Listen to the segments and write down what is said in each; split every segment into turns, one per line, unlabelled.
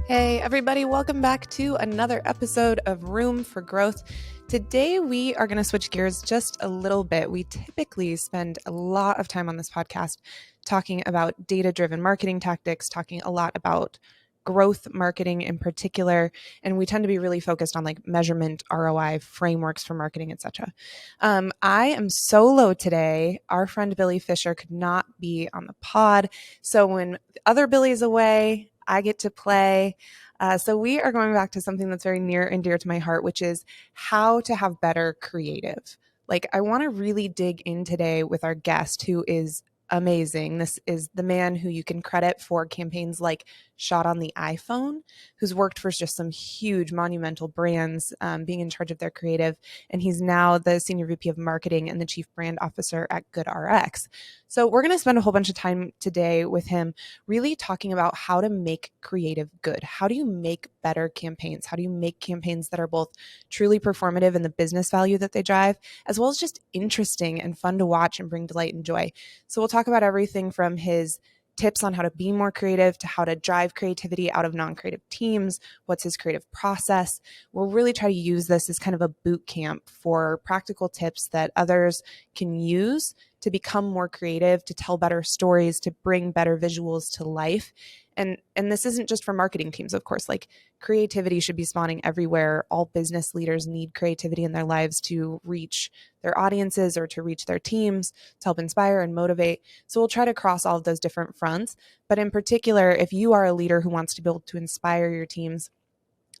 Hey everybody, welcome back to another episode of Room for Growth. Today we are going to switch gears just a little bit. We typically spend a lot of time on this podcast talking about data-driven marketing tactics, talking a lot about growth marketing in particular, and we tend to be really focused on like measurement, ROI, frameworks for marketing, etc. I am solo today. Our friend Billy Fisher could not be on the pod, so when the other Billy's away, I get to play. So we are going back to something that's very near and dear to my heart, which is how to have better creative. Like, I want to really dig in today with our guest, who is amazing. This is the man who you can credit for campaigns like Shot on the iPhone, who's worked for just some huge monumental brands, being in charge of their creative. And he's now the Senior VP of Marketing and the Chief Brand Officer at GoodRx. So we're going to spend a whole bunch of time today with him really talking about how to make creative good. How do you make better campaigns? How do you make campaigns that are both truly performative in the business value that they drive, as well as just interesting and fun to watch and bring delight and joy? So we'll talk about everything from his tips on how to be more creative to how to drive creativity out of non-creative teams. What's his creative process? We'll really try to use this as kind of a boot camp for practical tips that others can use to become more creative, to tell better stories, to bring better visuals to life. And this isn't just for marketing teams, of course. Like, creativity should be spawning everywhere. All business leaders need creativity in their lives to reach their audiences or to reach their teams, to help inspire and motivate. So we'll try to cross all of those different fronts. But in particular, if you are a leader who wants to be able to inspire your teams,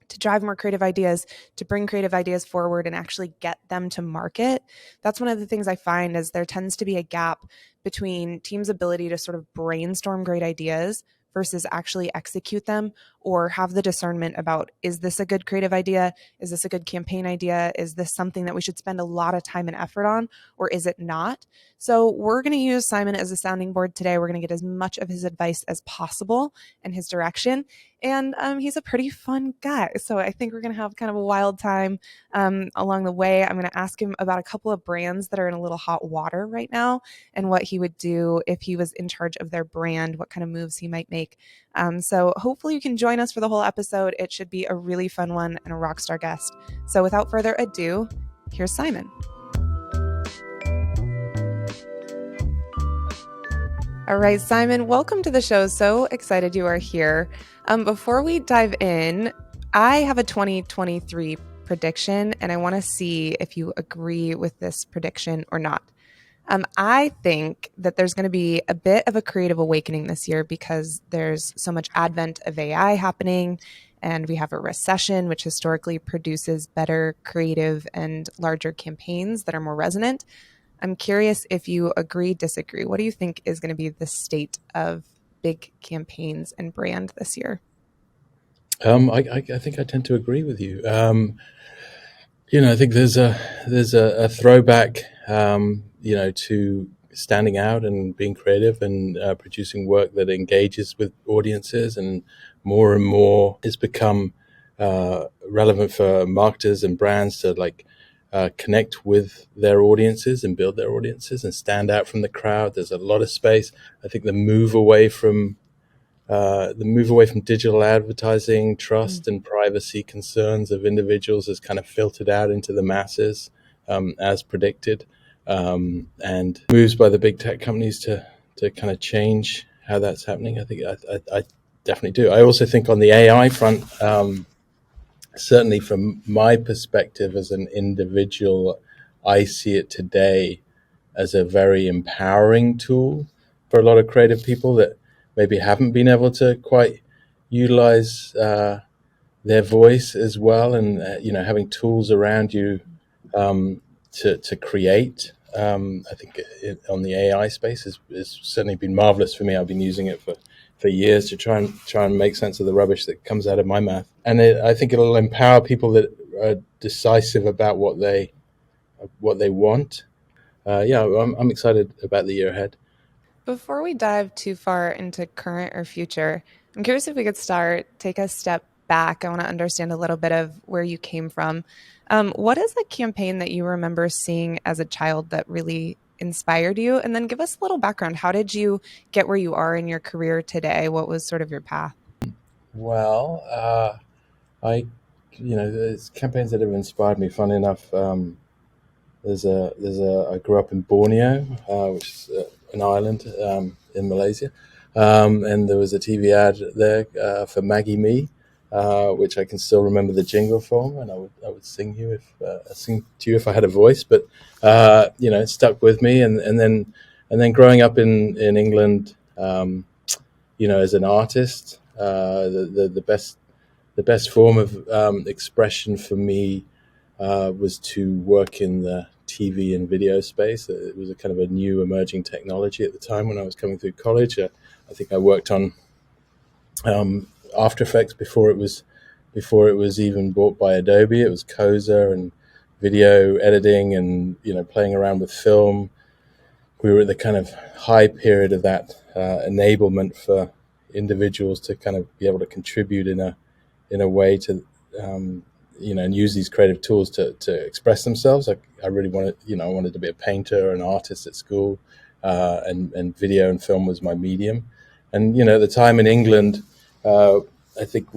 to drive more creative ideas, to bring creative ideas forward and actually get them to market, that's one of the things I find is there tends to be a gap between teams' ability to sort of brainstorm great ideas versus actually execute them or have the discernment about, is this a good creative idea? Is this a good campaign idea? Is this something that we should spend a lot of time and effort on, or is it not? So we're going to use Simon as a sounding board today. We're going to get as much of his advice as possible and his direction. And he's a pretty fun guy. So I think we're going to have kind of a wild time along the way. I'm going to ask him about a couple of brands that are in a little hot water right now and what he would do if he was in charge of their brand, what kind of moves he might make. So hopefully you can join us for the whole episode. It should be a really fun one and a rock star guest. So without further ado, here's Simon. All right, Simon, welcome to the show. So excited you are here. Before we dive in, I have a 2023 prediction, and I want to see if you agree with this prediction or not. I think that there's going to be a bit of a creative awakening this year because there's so much advent of AI happening, and we have a recession, which historically produces better creative and larger campaigns that are more resonant. I'm curious if you agree, disagree. What do you think is going to be the state of big campaigns and brand this year?
I think I tend to agree with you. I think there's a throwback, to standing out and being creative and producing work that engages with audiences, and more it's become relevant for marketers and brands to connect with their audiences and build their audiences and stand out from the crowd. There's a lot of space. I think the move away from digital advertising, trust and privacy concerns of individuals has kind of filtered out into the masses, as predicted, and moves by the big tech companies to kind of change how that's happening. I think I definitely do. I also think on the AI front, certainly from my perspective as an individual, I see it today as a very empowering tool for a lot of creative people that maybe haven't been able to quite utilize their voice as well, and having tools around you to create. I think on the AI space has certainly been marvelous for me. I've been using it for years to try and make sense of the rubbish that comes out of my mouth, and I think it'll empower people that are decisive about what they want. I'm excited about the year ahead.
Before we dive too far into current or future, I'm curious if we could take a step back. I want to understand a little bit of where you came from. What is a campaign that you remember seeing as a child that really inspired you? And then give us a little background. How did you get where you are in your career today? What was sort of your path?
Well, I, there's campaigns that have inspired me. Funny enough, I grew up in Borneo, which is an island in Malaysia, and there was a TV ad there for Maggie Me, which I can still remember the jingle for, and I would sing to you if I had a voice, but it stuck with me, and then growing up in England, as an artist, the best form of expression for me was to work in the TV and video space. It was a kind of a new emerging technology at the time when I was coming through college. I think I worked on After Effects before it was even bought by Adobe. It was Koza and video editing and playing around with film. We were at the kind of high period of that enablement for individuals to kind of be able to contribute in a way to and use these creative tools to express themselves. I really wanted, I wanted to be a painter, an artist at school, and video and film was my medium. And at the time in England, I think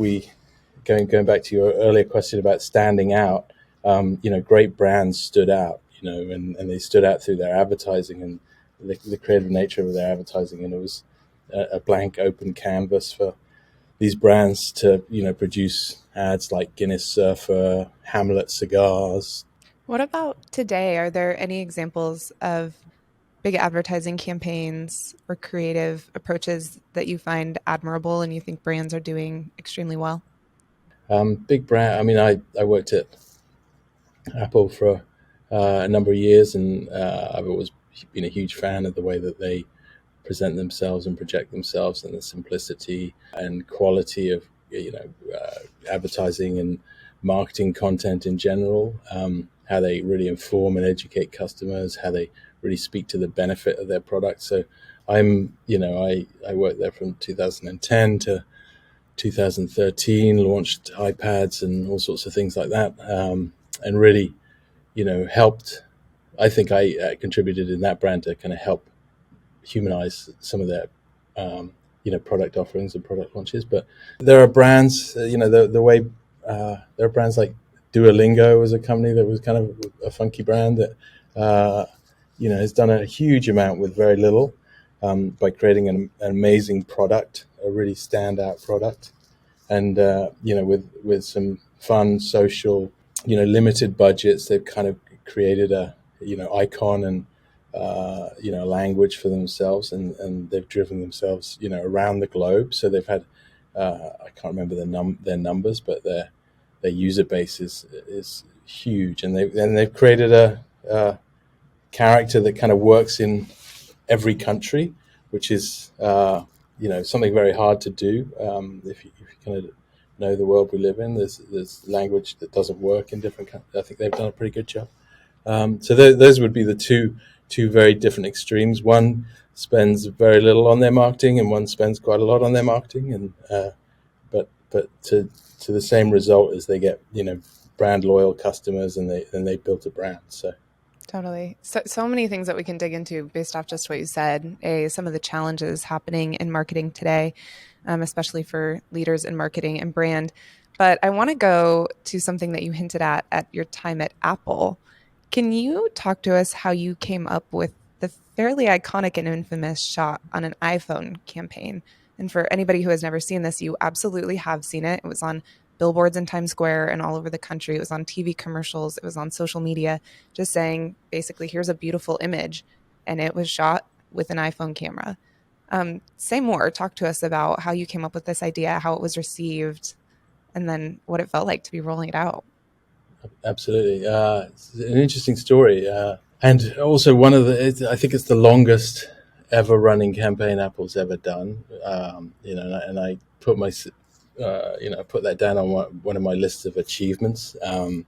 going back to your earlier question about standing out, great brands stood out, and they stood out through their advertising and the creative nature of their advertising, and it was a blank open canvas for these brands to produce ads like Guinness Surfer, Hamlet cigars.
What about today? Are there any examples of big advertising campaigns or creative approaches that you find admirable and you think brands are doing extremely well?
Big brand. I mean, I worked at Apple for a number of years, and I've always been a huge fan of the way that they present themselves and project themselves, and the simplicity and quality of advertising and marketing content in general. How they really inform and educate customers, how they really speak to the benefit of their product. So I worked there from 2010 to 2013, launched iPads and all sorts of things like that, and really, helped. I think I contributed in that brand to kind of help humanize some of their product offerings and product launches. But there are brands, the way there are brands like Duolingo was a company that was kind of a funky brand that has done a huge amount with very little, by creating an amazing product, a really standout product, and with some fun social, limited budgets, they've kind of created a icon and language for themselves, and they've driven themselves around the globe. So they've had I can't remember their numbers, but their user base is huge, and they've created a character that kind of works in every country, which is something very hard to do. If you kind of know the world we live in, there's language that doesn't work in different countries. I think they've done a pretty good job. So those would be the two very different extremes. One spends very little on their marketing, and one spends quite a lot on their marketing, and but to the same result as they get brand loyal customers, and they built a brand. So
Totally. So many things that we can dig into based off just what you said. Some of the challenges happening in marketing today, especially for leaders in marketing and brand. But I want to go to something that you hinted at your time at Apple. Can you talk to us how you came up with the fairly iconic and infamous shot on an iPhone campaign? And for anybody who has never seen this, you absolutely have seen it. It was on billboards in Times Square and all over the country. It was on TV commercials. It was on social media, just saying, basically, here's a beautiful image. And it was shot with an iPhone camera. Say more. Talk to us about how you came up with this idea, how it was received, and then what it felt like to be rolling it out.
absolutely, it's an interesting story, and also I think it's the longest ever running campaign Apple's ever done. And I put put that down on one of my lists of achievements. The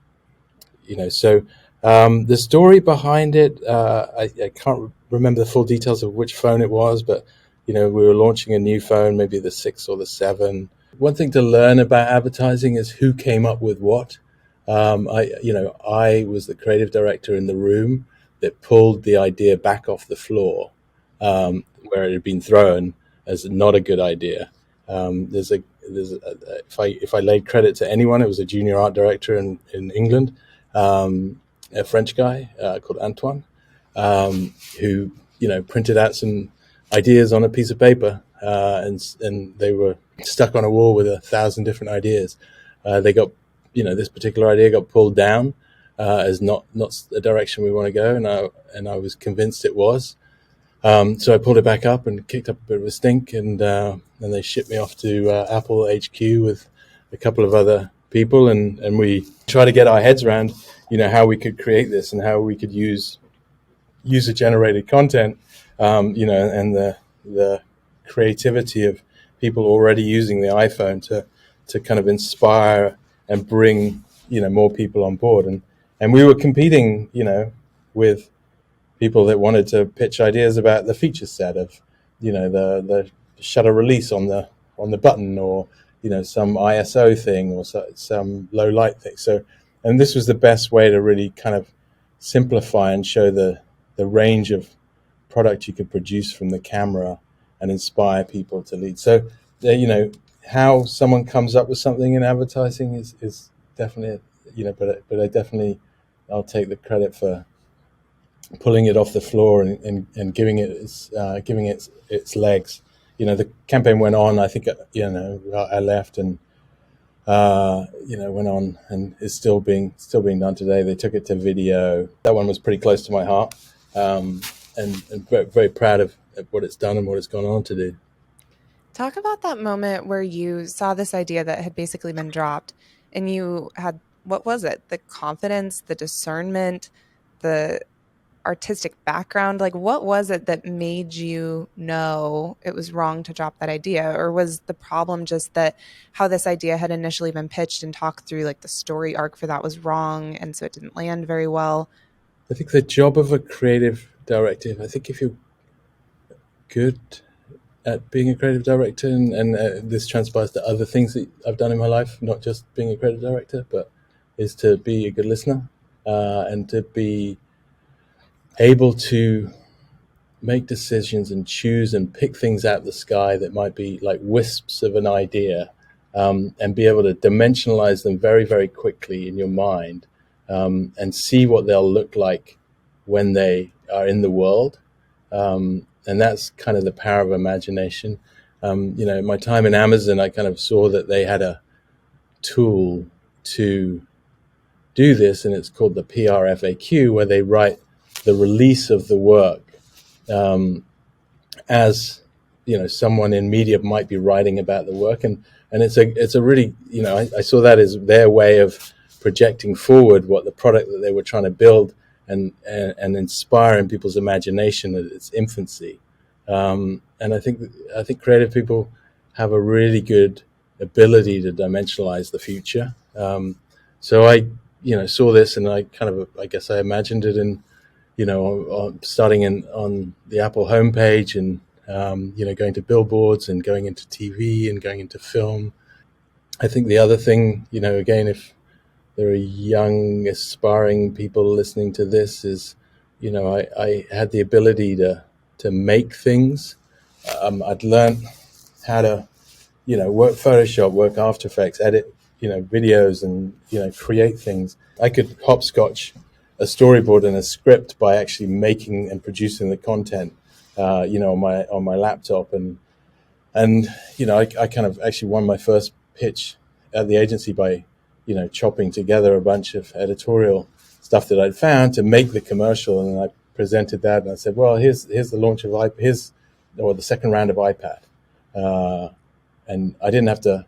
story behind it, I can't remember the full details of which phone it was, but we were launching a new phone, maybe the 6 or the 7. One thing to learn about advertising is who came up with what. I was the creative director in the room that pulled the idea back off the floor, where it had been thrown as not a good idea. if I laid credit to anyone, it was a junior art director in England, a French guy called Antoine, who printed out some ideas on a piece of paper, and they were stuck on a wall with 1,000 different ideas. They got this particular idea got pulled down as not the direction we want to go, and I was convinced it was. So I pulled it back up and kicked up a bit of a stink, and then they shipped me off to Apple HQ with a couple of other people, and we tried to get our heads around, how we could create this and how we could use user-generated content, and the creativity of people already using the iPhone to kind of inspire and bring more people on board, and we were competing, with people that wanted to pitch ideas about the feature set of, the shutter release on the button, or some ISO thing, or some low light thing. So, and this was the best way to really kind of simplify and show the range of product you could produce from the camera and inspire people to lead. So, how someone comes up with something in advertising is definitely, but I'll take the credit for pulling it off the floor and giving it its legs. The campaign went on. I think I left and went on, and is still being done today. They took it to video. That one was pretty close to my heart, and very, very proud of what it's done and what it's gone on to do.
Talk about that moment where you saw this idea that had basically been dropped, and you had, what was it? The confidence, the discernment, the artistic background. Like, what was it that made you know it was wrong to drop that idea? Or was the problem just that how this idea had initially been pitched and talked through, like the story arc for that was wrong, and so it didn't land very well?
I think the job of a creative director, I think if you're good at being a creative director, and this transpires to other things that I've done in my life, not just being a creative director, but is to be a good listener, and to be able to make decisions and choose and pick things out of the sky that might be like wisps of an idea, and be able to dimensionalize them very, very quickly in your mind, and see what they'll look like when they are in the world. And that's kind of the power of imagination. My time in Amazon, I kind of saw that they had a tool to do this, and it's called the PRFAQ, where they write the release of the work, as someone in media might be writing about the work, and it's a really, I saw that as their way of projecting forward what the product that they were trying to build and inspiring people's imagination at its infancy. And I think creative people have a really good ability to dimensionalize the future. So I saw this, and I guess I imagined it in, starting on the Apple homepage, and going to billboards and going into TV and going into film. I think the other thing, again, if there are young aspiring people listening to this, is I had the ability to make things. I'd learned how to work Photoshop, work After Effects, edit videos, and create things. I could hopscotch a storyboard and a script by actually making and producing the content on my laptop, and I kind of actually won my first pitch at the agency by chopping together a bunch of editorial stuff that I'd found to make the commercial, and I presented that, and I said, well, here's the launch of the second round of iPad, and I didn't have to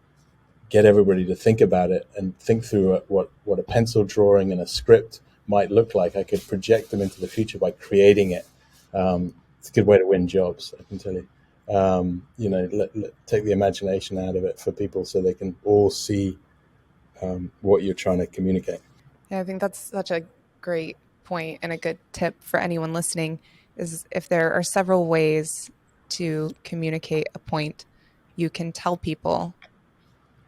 get everybody to think about it and think through what a pencil drawing and a script might look like. I could project them into the future by creating it. It's a good way to win jobs, I can tell you. Take the imagination out of it for people so they can all see what you're trying to communicate.
Yeah, I think that's such a great point, and a good tip for anyone listening is, if there are several ways to communicate a point, you can tell people,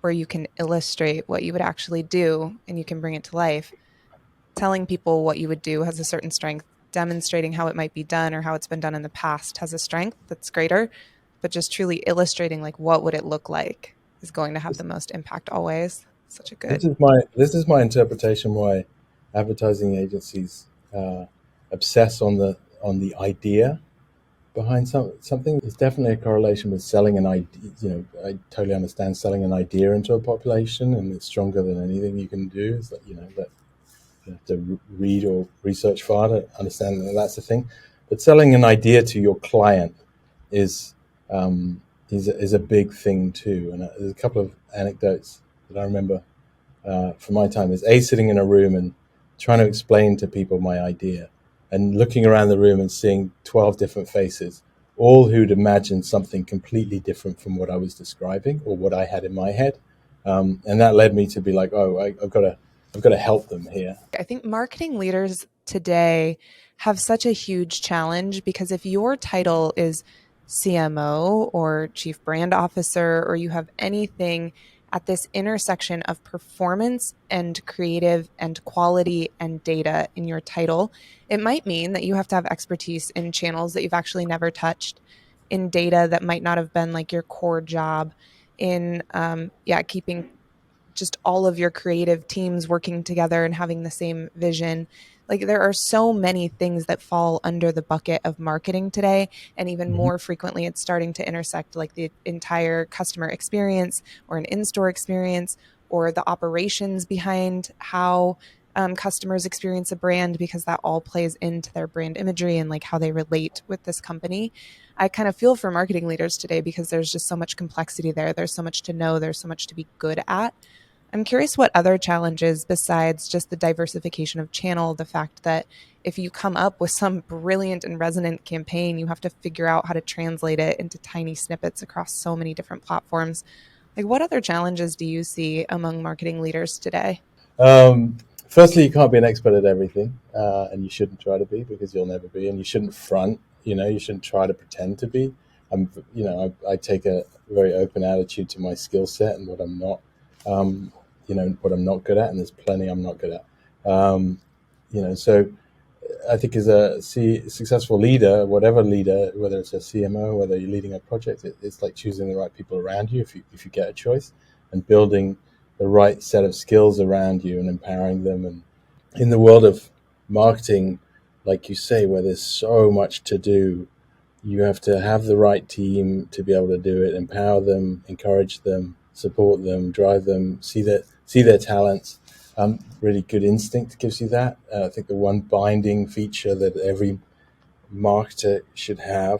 or you can illustrate what you would actually do, and you can bring it to life. Telling people what you would do has a certain strength. Demonstrating how it might be done or how it's been done in the past has a strength that's greater, but just truly illustrating, like, what would it look like, is going to have the most impact always. Such a good.
This is my interpretation why advertising agencies obsess on the idea behind something. There's definitely a correlation with selling an idea. I totally understand selling an idea into a population, and it's stronger than anything you can do. It's like, that you have to read or research far to understand that that's the thing. But selling an idea to your client is a big thing too. And there's a couple of anecdotes that I remember from my time. Is sitting in a room and trying to explain to people my idea, and looking around the room and seeing 12 different faces, all who'd imagined something completely different from what I was describing or what I had in my head. And that led me to be like, I've got to help them here.
I think marketing leaders today have such a huge challenge, because if your title is CMO or Chief Brand Officer, or you have anything at this intersection of performance and creative and quality and data in your title, it might mean that you have to have expertise in channels that you've actually never touched, in data that might not have been like your core job, in keeping just all of your creative teams working together and having the same vision. Like, there are so many things that fall under the bucket of marketing today. And even more frequently, it's starting to intersect like the entire customer experience, or an in-store experience, or the operations behind how customers experience a brand, because that all plays into their brand imagery and like how they relate with this company. I kind of feel for marketing leaders today, because there's just so much complexity there. There's so much to know. There's so much to be good at. I'm curious what other challenges, besides just the diversification of channel, the fact that if you come up with some brilliant and resonant campaign, you have to figure out how to translate it into tiny snippets across so many different platforms. Like, what other challenges do you see among marketing leaders today?
Firstly, you can't be an expert at everything, and you shouldn't try to be, because you'll never be, and you shouldn't front. You shouldn't try to pretend to be. I take a very open attitude to my skill set and what I'm not. What I'm not good at, and there's plenty I'm not good at. So I think as a successful leader, whether it's a CMO, whether you're leading a project, it's like choosing the right people around you if you get a choice, and building the right set of skills around you and empowering them. And in the world of marketing, like you say, where there's so much to do, you have to have the right team to be able to do it, empower them, encourage them, support them, drive them, see their talents. Really good instinct gives you that. I think the one binding feature that every marketer should have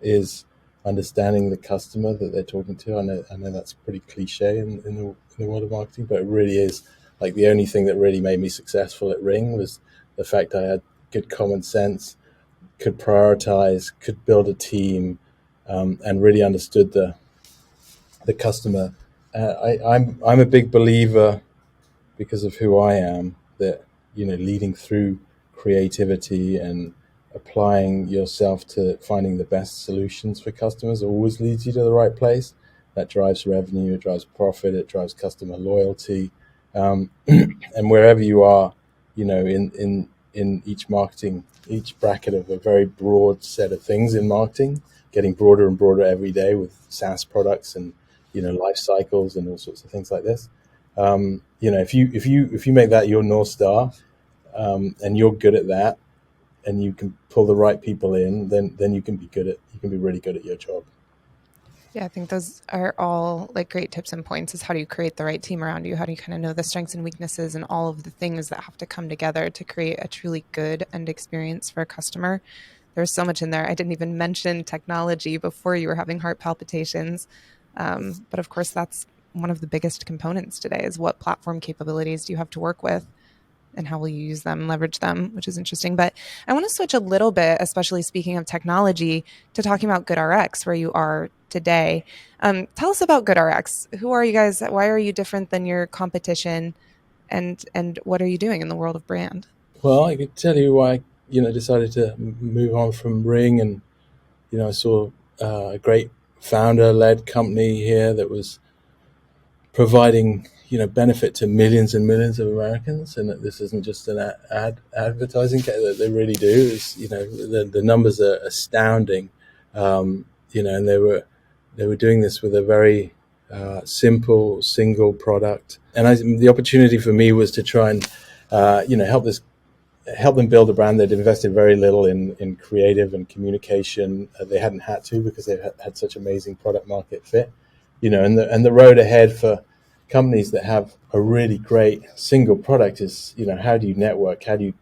is understanding the customer that they're talking to. I know that's pretty cliche in the world of marketing, but it really is. Like, the only thing that really made me successful at Ring was the fact I had good common sense, could prioritize, could build a team, and really understood the customer. I'm a big believer, because of who I am, that leading through creativity and applying yourself to finding the best solutions for customers always leads you to the right place. That drives revenue, it drives profit, it drives customer loyalty, and wherever you are, in each bracket of a very broad set of things in marketing, getting broader and broader every day with SaaS products and life cycles and all sorts of things like this. If you make that your North Star, and you're good at that, and you can pull the right people in, then you can be really good at your job.
Yeah, I think those are all like great tips and points. Is how do you create the right team around you? How do you kind of know the strengths and weaknesses and all of the things that have to come together to create a truly good end experience for a customer? There's so much in there. I didn't even mention technology before you were having heart palpitations. But of course, that's one of the biggest components today, is what platform capabilities do you have to work with, and how will you use them, leverage them, which is interesting. But I want to switch a little bit, especially speaking of technology, to talking about GoodRx, where you are today. Tell us about GoodRx. Who are you guys? Why are you different than your competition? And what are you doing in the world of brand?
Well, I could tell you why I decided to move on from Ring, and I saw a great founder-led company here that was providing benefit to millions and millions of Americans, and that this isn't just an advertising that they really do. Is the numbers are astounding, and they were doing this with a very simple, single product. And the opportunity for me was to try and, help them build a brand. They'd invested very little in creative and communication. They hadn't had to because they had such amazing product market fit, and the road ahead for companies that have a really great single product is, how do you network? How do you,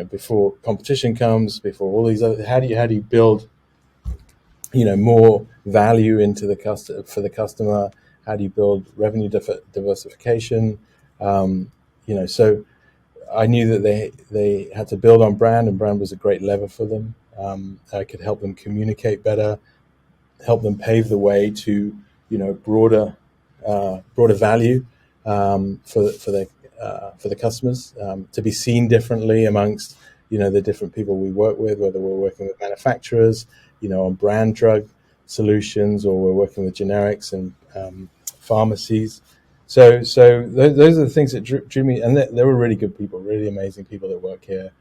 before competition comes, before all these other, how do you build, more value into for the customer? How do you build revenue diversification? So I knew that they had to build on brand, and brand was a great lever for them. I could help them communicate better, help them pave the way to, broader value for the customers, to be seen differently amongst, the different people we work with, whether we're working with manufacturers, on brand drug solutions, or we're working with generics and pharmacies. So those are the things that drew me, and they were really good people, really amazing people that work here.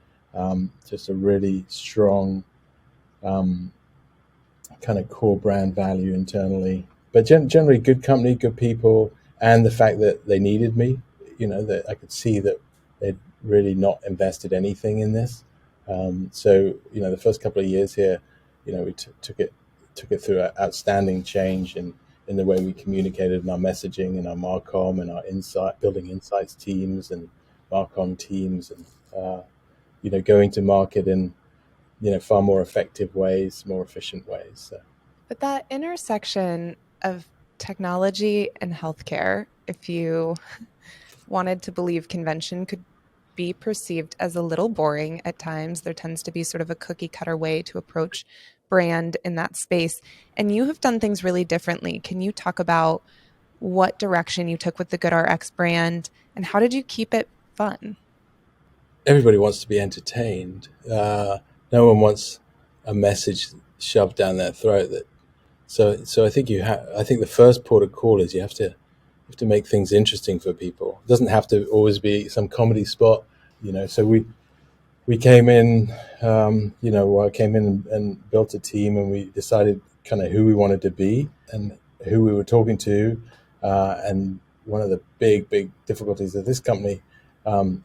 Just a really strong kind of core brand value internally, but generally good company, good people, and the fact that they needed me. That I could see that they'd really not invested anything in this. So the first couple of years here, we took it through an outstanding change in the way we communicated in our messaging and our Marcom and our building insights teams and Marcom teams, and going to market in far more effective ways, more efficient ways. So.
But that intersection of technology and healthcare, if you wanted to believe convention could be perceived as a little boring at times, there tends to be sort of a cookie cutter way to approach brand in that space. And you have done things really differently. Can you talk about what direction you took with the GoodRx brand, and how did you keep it fun?
Everybody wants to be entertained. No one wants a message shoved down their throat. So I think I think the first port of call is you have to make things interesting for people. It doesn't have to always be some comedy spot, So we came in, I came in and built a team, and we decided kind of who we wanted to be and who we were talking to. And one of the big difficulties of this company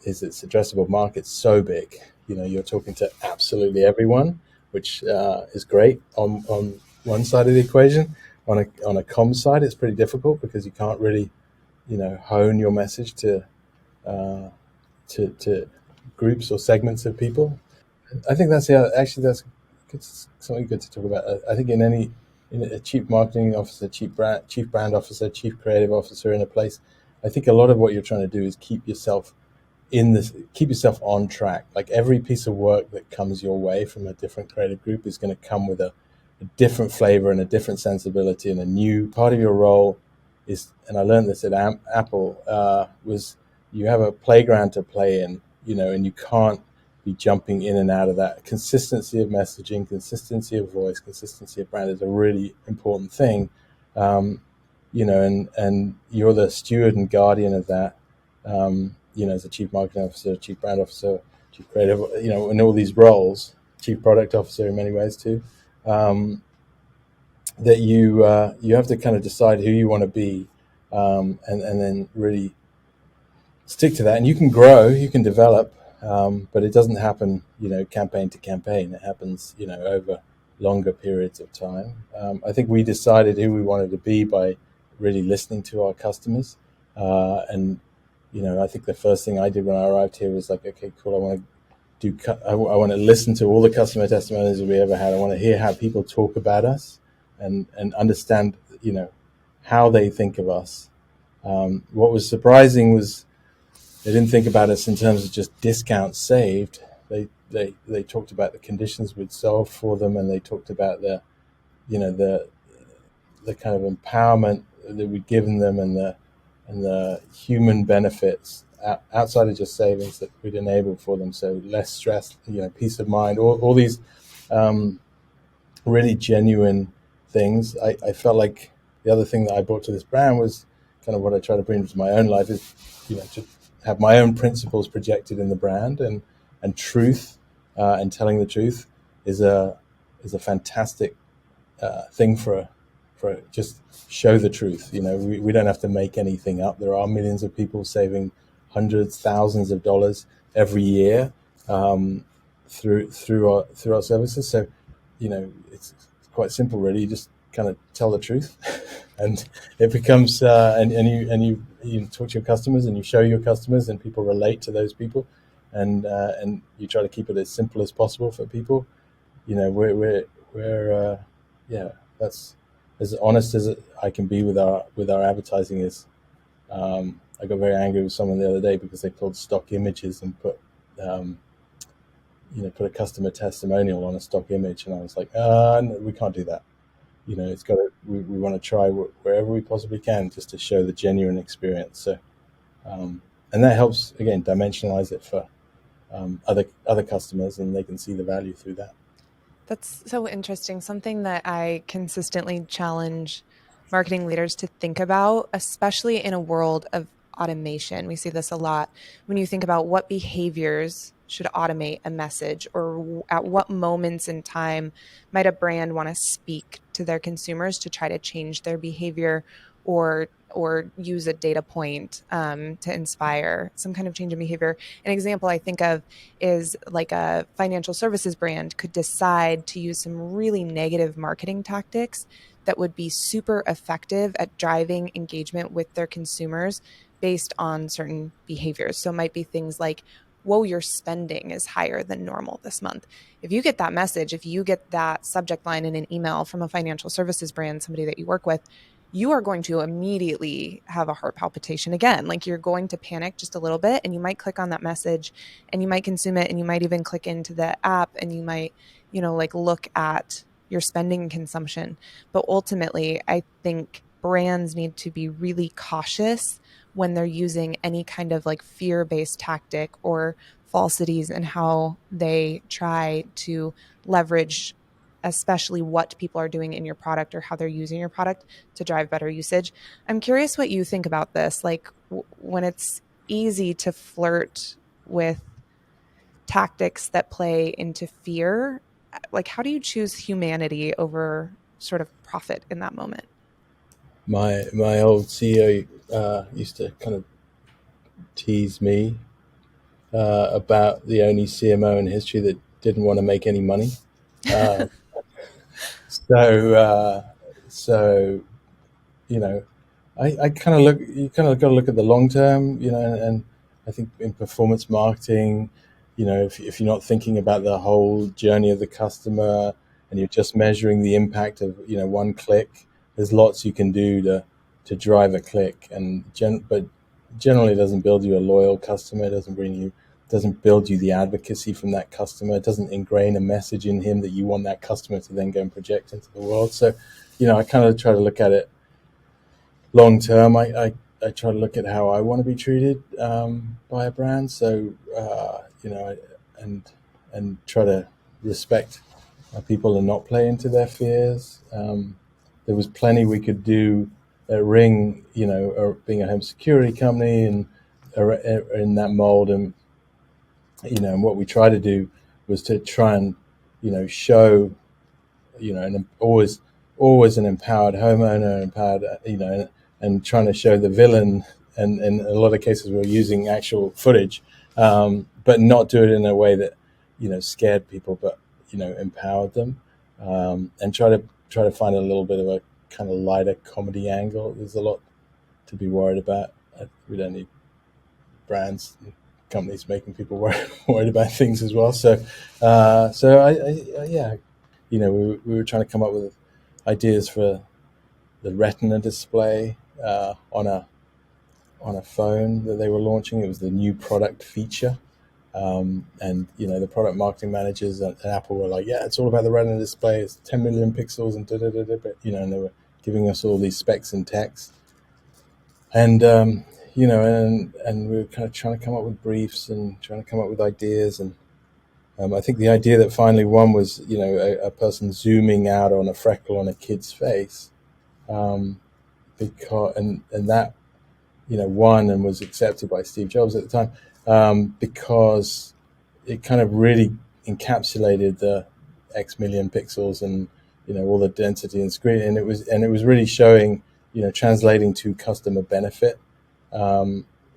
is its addressable market's so big. You're talking to absolutely everyone, which is great on one side of the equation. On a comms side, it's pretty difficult because you can't really, hone your message to groups or segments of people. I think that's something good to talk about. I think in a chief marketing officer, chief brand officer, chief creative officer in a place, I think a lot of what you're trying to do is keep yourself on track. Like every piece of work that comes your way from a different creative group is going to come with a different flavor and a different sensibility, and a new part of your role is, and I learned this at Apple, was you have a playground to play in, and you can't be jumping in and out of that. Consistency of messaging, consistency of voice, consistency of brand is a really important thing, and you're the steward and guardian of that, as a chief marketing officer, chief brand officer, chief creative, in all these roles, chief product officer in many ways too, that you have to kind of decide who you want to be, and then really stick to that. And you can grow, you can develop, but it doesn't happen, campaign to campaign. It happens, over longer periods of time. I think we decided who we wanted to be by really listening to our customers, and I think the first thing I did when I arrived here was like, okay, cool. I want to listen to all the customer testimonials that we ever had. I want to hear how people talk about us, and understand, how they think of us. What was surprising was they didn't think about us in terms of just discounts saved. They talked about the conditions we'd solved for them, and they talked about the kind of empowerment that we'd given them, and the human benefits outside of just savings that we'd enabled for them. So less stress, peace of mind, all these really genuine things. I felt like the other thing that I brought to this brand was kind of what I try to bring to my own life is, to have my own principles projected in the brand, and truth, and telling the truth is a fantastic thing for just show the truth. We don't have to make anything up. There are millions of people saving hundreds, thousands of dollars every year through our services. So, it's quite simple, really. You just kind of tell the truth, and it becomes and you talk to your customers and you show your customers, and people relate to those people, and you try to keep it as simple as possible for people. We're that's as honest as I can be with our advertising. Is I got very angry with someone the other day because they pulled stock images and put a customer testimonial on a stock image, and I was like, no, we can't do that. It's got to. We want to try wherever we possibly can just to show the genuine experience. So, and that helps again dimensionalize it for other customers, and they can see the value through that.
That's so interesting. Something that I consistently challenge marketing leaders to think about, especially in a world of automation. We see this a lot when you think about what behaviors should automate a message, or at what moments in time might a brand want to speak to their consumers to try to change their behavior, or use a data point to inspire some kind of change in behavior. An example I think of is like a financial services brand could decide to use some really negative marketing tactics that would be super effective at driving engagement with their consumers based on certain behaviors. So it might be things like, whoa, your spending is higher than normal this month. If you get that message, if you get that subject line in an email from a financial services brand, somebody that you work with, you are going to immediately have a heart palpitation again. Like, you're going to panic just a little bit, and you might click on that message and you might consume it, and you might even click into the app, and you might, look at your spending consumption. But ultimately, I think brands need to be really cautious when they're using any kind of like fear-based tactic or falsities in how they try to leverage, especially what people are doing in your product or how they're using your product to drive better usage. I'm curious what you think about this. Like, when it's easy to flirt with tactics that play into fear, like, how do you choose humanity over sort of profit in that moment?
My old CEO used to kind of tease me about the only CMO in history that didn't want to make any money. Uh, so I kind of look. You kind of got to look at the long term, and I think in performance marketing, if you're not thinking about the whole journey of the customer and you're just measuring the impact of one click, there's lots you can do to drive a click, but generally it doesn't build you a loyal customer. It doesn't build you the advocacy from that customer. It doesn't ingrain a message in him that you want that customer to then go and project into the world. So, I kind of try to look at it long term. I try to look at how I want to be treated by a brand. So and try to respect people and not play into their fears. There was plenty we could do at Ring, or being a home security company and in that mold. And and what we try to do was to try and show and always an empowered homeowner, empowered and trying to show the villain. And in a lot of cases, we're using actual footage, but not do it in a way that scared people, but empowered them, and try to find a little bit of a kind of lighter comedy angle. There's a lot to be worried about. We don't need brands and companies making people worried about things as well. So we were trying to come up with ideas for the Retina display on a phone that they were launching. It was the new product feature. And the product marketing managers at Apple were like, yeah, it's all about the Retina display. It's 10 million pixels and but and they were giving us all these specs and text. And and we were kind of trying to come up with briefs and trying to come up with ideas. And I think the idea that finally won was a person zooming out on a freckle on a kid's face, because and that won and was accepted by Steve Jobs at the time, because it kind of really encapsulated the X million pixels and all the density and screen, and it was really showing, translating to customer benefit.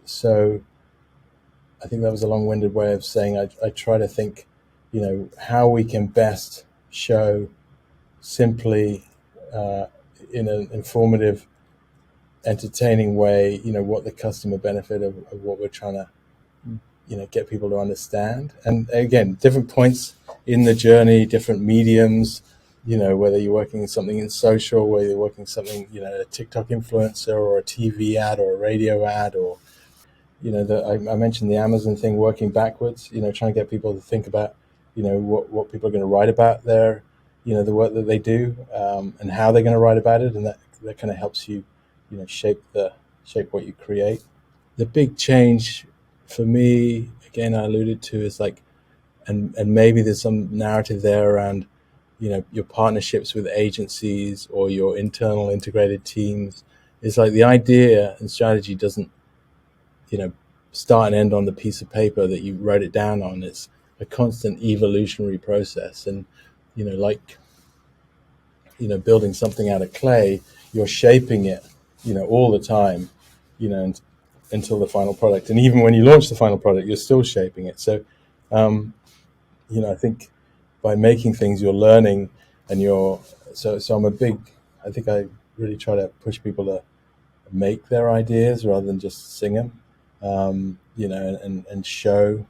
So I think that was a long-winded way of saying I try to think, how we can best show simply, in an informative, entertaining way, what the customer benefit of what we're trying to, get people to understand. And again, different points in the journey, different mediums, whether you're working something in social, whether you're working something, a TikTok influencer or a TV ad or a radio ad, or, I mentioned the Amazon thing, working backwards, trying to get people to think about, what people are going to write about their, the work that they do, and how they're going to write about it. And that kind of helps you, shape what you create. The big change for me, again, I alluded to, is like, and maybe there's some narrative there around, your partnerships with agencies or your internal integrated teams. It's like the idea and strategy doesn't, start and end on the piece of paper that you wrote it down on. It's a constant evolutionary process. And, like, building something out of clay, you're shaping it, all the time, until the final product. And even when you launch the final product, you're still shaping it. So, I think by making things, you're learning, and so I think I really try to push people to make their ideas rather than just sing them, and show,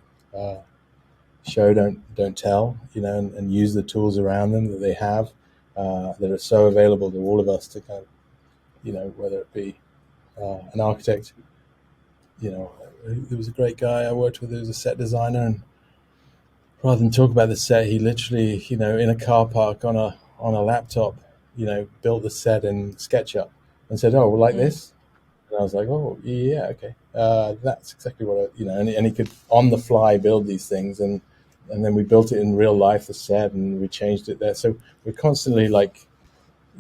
don't tell, and use the tools around them that they have, that are so available to all of us to kind of, whether it be an architect. There was a great guy I worked with who was a set designer, and rather than talk about the set, he literally, in a car park on a laptop, built the set in SketchUp and said, "Oh, like this." And I was like, "Oh, yeah, okay, that's exactly what and he could on the fly build these things, and then we built it in real life, the set, and we changed it there. So we're constantly like,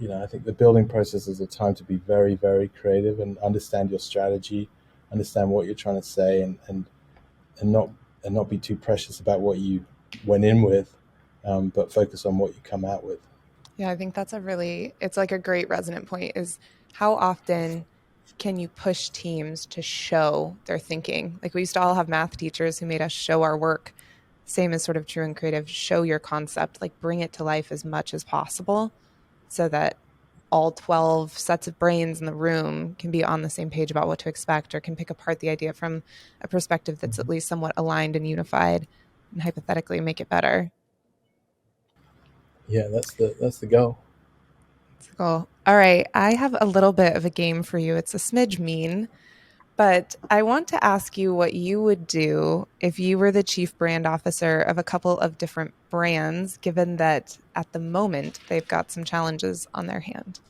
I think the building process is a time to be very, very creative and understand your strategy, understand what you're trying to say, and not be too precious about what you went in with, but focus on what you come out with."
Yeah, I think it's like a great resonant point, is how often can you push teams to show their thinking? Like, we used to all have math teachers who made us show our work. Same is sort of true in creative. Show your concept, like bring it to life as much as possible so that all 12 sets of brains in the room can be on the same page about what to expect, or can pick apart the idea from a perspective that's at least somewhat aligned and unified, and hypothetically make it better.
Yeah, that's the goal.
Cool. All right. I have a little bit of a game for you. It's a smidge mean, but I want to ask you what you would do if you were the chief brand officer of a couple of different brands, given that at the moment they've got some challenges on their hand.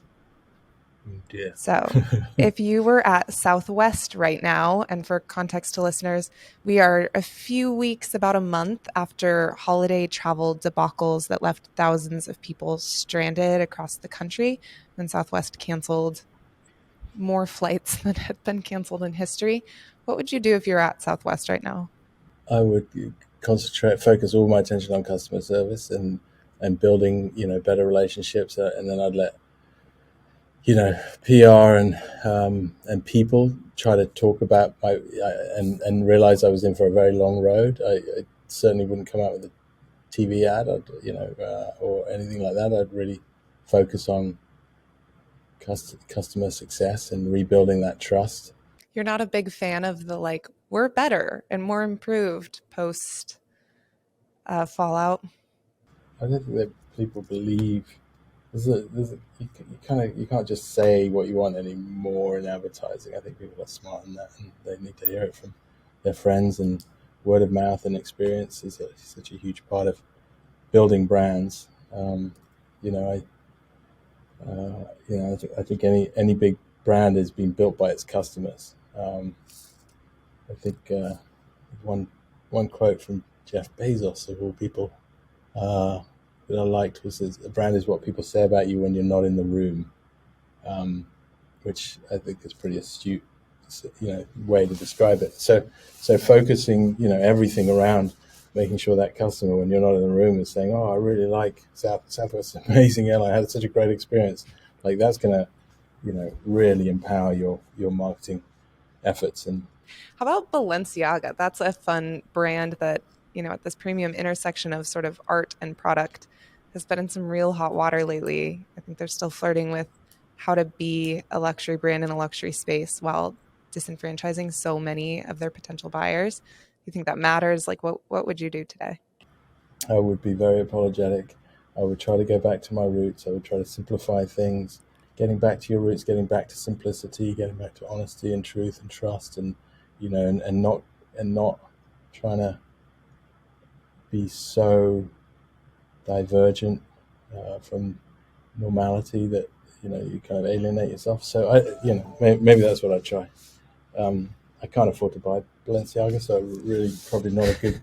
Yeah.
So, if you were at Southwest right now, and for context to listeners, we are a few weeks, about a month after holiday travel debacles that left thousands of people stranded across the country, when Southwest canceled more flights than had been canceled in history. What would you do if you're at Southwest right now?
I would focus all my attention on customer service and building, better relationships, and then I'd let, PR and people try to talk about and realize I was in for a very long road. I certainly wouldn't come out with a TV ad, or anything like that. I'd really focus on customer success and rebuilding that trust.
You're not a big fan of the like, we're better and more improved post fallout?
I don't think that people believe. You can't just say what you want anymore in advertising. I think people are smart in that, and they need to hear it from their friends, and word of mouth and experience is such a huge part of building brands. I think any big brand is being built by its customers. I think one quote from Jeff Bezos, of all people, that I liked was, "A brand is what people say about you when you're not in the room," which I think is pretty astute, way to describe it. So focusing, everything around, making sure that customer, when you're not in the room, is saying, "Oh, I really like Southwest, amazing airline. I had such a great experience." Like that's gonna, really empower your marketing efforts. And
How about Balenciaga? That's a fun brand that, at this premium intersection of sort of art and product has been in some real hot water lately. I think they're still flirting with how to be a luxury brand in a luxury space while disenfranchising so many of their potential buyers. You think that matters? Like what would you do today?
I would be very apologetic. I would try to go back to my roots. I would try to simplify things. Getting back to your roots, getting back to simplicity, getting back to honesty and truth and trust, and and not trying to be so divergent from normality that you kind of alienate yourself. So maybe that's what I'd try. I can't afford to buy Balenciaga, so really probably not a good.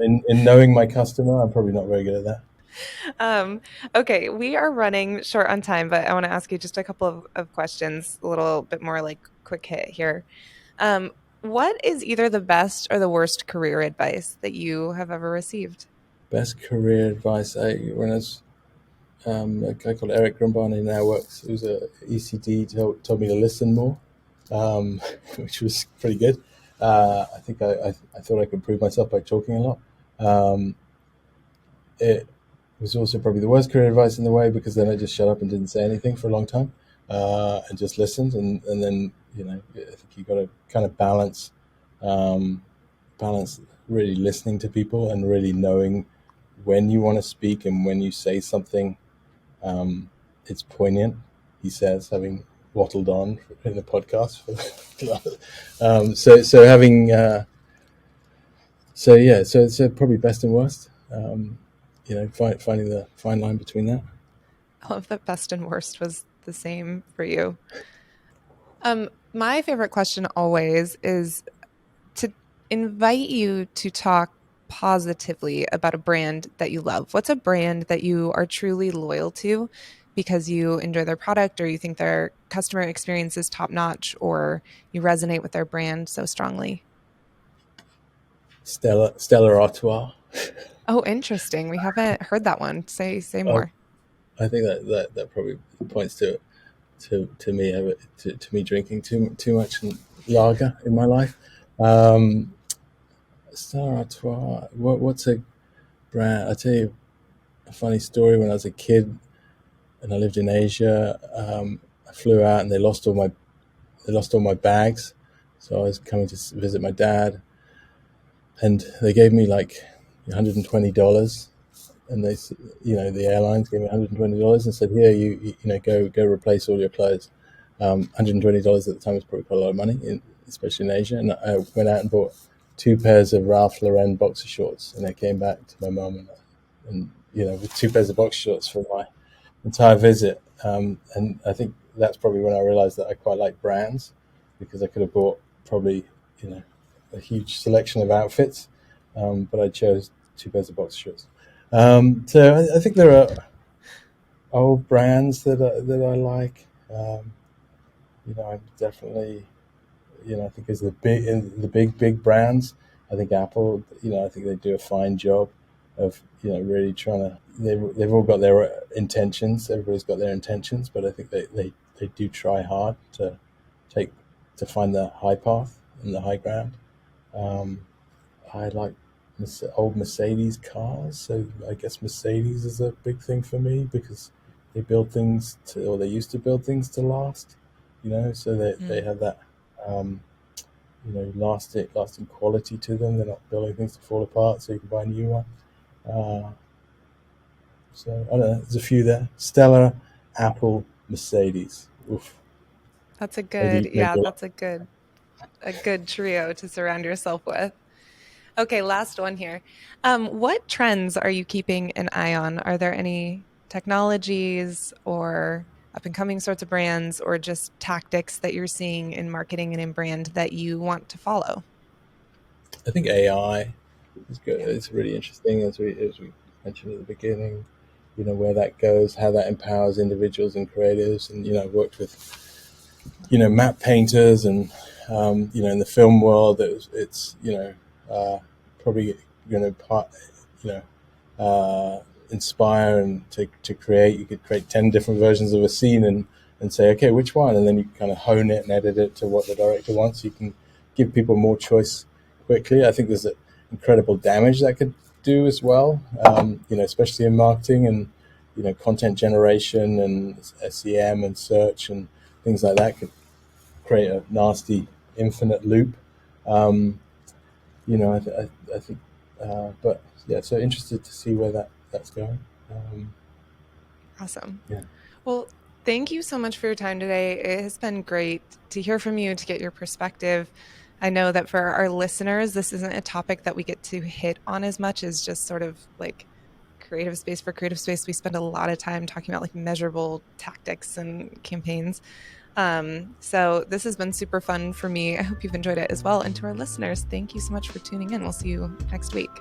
In knowing my customer, I'm probably not very good at that.
Okay, we are running short on time, but I want to ask you just a couple of questions, a little bit more like quick hit here. Um, what is either the best or the worst career advice that you have ever received?
Best career advice. When I was a guy called Eric Grumbine, who now works, who's a ECD, told me to listen more, which was pretty good. I think I thought I could prove myself by talking a lot. It was also probably the worst career advice in the way, because then I just shut up and didn't say anything for a long time, and just listened. And then, I think you got to kind of balance really listening to people and really knowing when you want to speak and when you say something, it's poignant, he says, having wattled on in the podcast. So having, so probably best and worst, finding the fine line between that.
I love that best and worst was the same for you. My favorite question always is to invite you to talk positively about a brand that you love. What's a brand that you are truly loyal to because you enjoy their product or you think their customer experience is top notch or you resonate with their brand so strongly?
Stella Artois.
Oh, interesting. We haven't heard that one. Say
Oh,
more.
I think that probably points to me drinking too much lager in my life. Um, Stella Artois. What's a brand? I'll tell you a funny story. When I was a kid and I lived in Asia, I flew out and they lost all my bags. So I was coming to visit my dad, and they gave me like $120, and the airlines gave me $120 and said, "Here, go replace all your clothes." $120 at the time was probably quite a lot of money, especially in Asia. And I went out and bought 2 pairs of Ralph Lauren boxer shorts, and I came back to my mum and with 2 pairs of boxer shorts for my entire visit. And I think that's probably when I realized that I quite like brands, because I could have bought probably a huge selection of outfits, but I chose 2 pairs of boxer shorts. So I think there are old brands that I like. I'm definitely, I think as the big brands, I think Apple, I think they do a fine job of really trying to. They've all got their intentions. Everybody's got their intentions, but I think they do try hard take to find the high path and the high ground. I like old Mercedes cars, so I guess Mercedes is a big thing for me, because they build things or they used to build things to last, so they have that, um, lasting quality to them. They're not building things to fall apart, so you can buy a new one. Uh, so I don't know. There's a few there: Stella, Apple, Mercedes. Oof.
That's a good,
Maybe
yeah,
a lot.
that's a good trio to surround yourself with. Okay, last one here. What trends are you keeping an eye on? Are there any technologies or up and coming sorts of brands or just tactics that you're seeing in marketing and in brand that you want to follow?
I think AI is good.
Yeah.
It's really interesting, as we mentioned at the beginning. Where that goes, how that empowers individuals and creatives. And I've worked with map painters, and in the film world, it's uh, probably you know, inspire and to create. You could create 10 different versions of a scene and say, okay, which one? And then you can kind of hone it and edit it to what the director wants. You can give people more choice quickly. I think there's incredible damage that could do as well, especially in marketing and, content generation and SEM and search and things like that could create a nasty infinite loop. I think, but yeah, so interested to see where that's going.
Awesome.
Yeah.
Well, thank you so much for your time today. It has been great to hear from you, to get your perspective. I know that for our listeners, this isn't a topic that we get to hit on as much as just sort of like creative space for creative space. We spend a lot of time talking about like measurable tactics and campaigns. So this has been super fun for me. I hope you've enjoyed it as well. And to our listeners, thank you so much for tuning in. We'll see you next week.